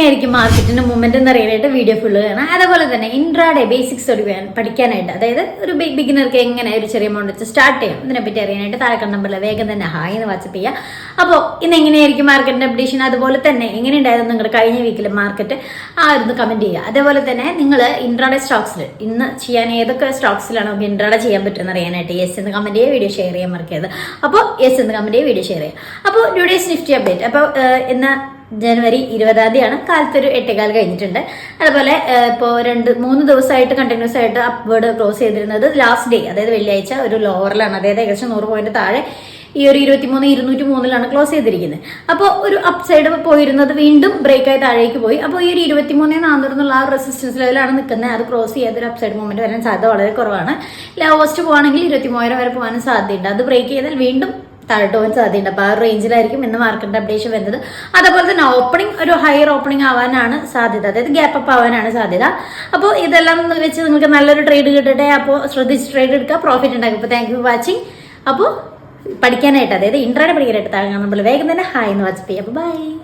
എങ്ങനെയായിരിക്കും മാർക്കറ്റിന്റെ മൂവ്മെന്റ് എന്ന് അറിയാനായിട്ട് വീഡിയോ ഫുള്ള് കാണാം. അതേപോലെ തന്നെ ഇൻട്രാഡേ ബേസിക്സ് പഠിക്കാനായിട്ട്, അതായത് ഒരു ബിഗിനർക്ക് എങ്ങനെ ഒരു ചെറിയ എമൗണ്ട് വെച്ച് സ്റ്റാർട്ട് ചെയ്യാം ഇതിനെപ്പറ്റി അറിയാനായിട്ട് താഴെ നമ്പറിൽ വേഗം തന്നെ ഹായ് എന്ന് വാട്സപ്പ് ചെയ്യുക. അപ്പോൾ ഇന്ന് എങ്ങനെയായിരിക്കും മാർക്കറ്റിന്റെ അപ്ഡേഷൻ, അതുപോലെ തന്നെ എങ്ങനെയുണ്ടായിരുന്നു നിങ്ങളുടെ കഴിഞ്ഞ വീക്കിൽ മാർക്കറ്റ് ആയിരുന്നു കമന്റ് ചെയ്യുക. അതേപോലെ തന്നെ നിങ്ങൾ ഇൻട്രാഡേ സ്റ്റോക്സിൽ ഇന്ന് ചെയ്യാൻ ഏതൊക്കെ സ്റ്റോക്സിലാണ് നമുക്ക് ഇൻട്രാഡേ ചെയ്യാൻ പറ്റുമെന്ന് അറിയാനായിട്ട് യെസ് എന്ന് കമന്റ് ചെയ്യുക, വീഡിയോ ഷെയർ ചെയ്യാൻ മറക്കരുത്. അപ്പോൾ യെസ് എന്ന് കമന്റ് ചെയ്യുക, വീഡിയോ ഷെയർ ചെയ്യുക. അപ്പോൾ ടുഡേസ് നിഫ്റ്റി അപ്ഡേറ്റ്. അപ്പോൾ ഇന്ന് ജനുവരി 20 കാലത്തൊരു 8:15 കഴിഞ്ഞിട്ടുണ്ട്. അതുപോലെ ഇപ്പോൾ 2-3 ദിവസമായിട്ട് കണ്ടിന്യൂസ് ആയിട്ട് അപ്വേർഡ് ക്ലോസ് ചെയ്തിരുന്നത് ലാസ്റ്റ് ഡേ, അതായത് വെള്ളിയാഴ്ച ഒരു ലോവറിലാണ്, അതായത് ഏകദേശം 100 പോയിന്റ് താഴെ ഈ ഒരു 23,203 ക്ലോസ് ചെയ്തിരിക്കുന്നത്. അപ്പോൾ ഒരു അപ് സൈഡ് പോയിരുന്നത് വീണ്ടും ബ്രേക്കായി താഴേക്ക് പോയി. അപ്പോൾ ഈ ഒരു 23,400 ആ റെസിസ്റ്റൻസ് ലെവലാണ് നിൽക്കുന്നത്. അത് ക്രോസ് ചെയ്ത് ഒരു അപ് സൈഡ് മൂവ്മെന്റ് വരാൻ സാധ്യത വളരെ കുറവാണ്. ലോവസ്റ്റ് പോവാണെങ്കിൽ 23,000 വരെ പോകാനും സാധ്യതയുണ്ട്. അത് ബ്രേക്ക് ചെയ്താൽ വീണ്ടും താഴോട്ട് പോകാൻ സാധ്യതയുണ്ട്. അപ്പോൾ ആ റേഞ്ചിലായിരിക്കും ഇന്ന് മാർക്കറ്റിന്റെ അപ്ഡേഷൻ വരുന്നത്. അതേപോലെ തന്നെ ഓപ്പണിംഗ് ഒരു ഹയർ ഓപ്പണിംഗ് ആവാനാണ് സാധ്യത, അതായത് ഗ്യാപ്പ് അപ്പ് ആവാനാണ് സാധ്യത. അപ്പോൾ ഇതെല്ലാം വെച്ച് നിങ്ങൾക്ക് നല്ലൊരു ട്രേഡ് കിട്ടട്ടെ. അപ്പോൾ ശ്രദ്ധിച്ച് ട്രേഡ് എടുക്കുക, പ്രോഫിറ്റ് ഉണ്ടാക്കും. അപ്പോൾ താങ്ക് യു ഫോർ വാച്ചിങ്. അപ്പോൾ പഠിക്കാനായിട്ട്, അതായത് ഇൻട്രാഡേ പഠിക്കാനായിട്ട് താഴെ നമ്മൾ വേഗം തന്നെ ഹായ് എന്ന് വാട്സപ്പ് ചെയ്യാം. അപ്പോൾ ബൈ.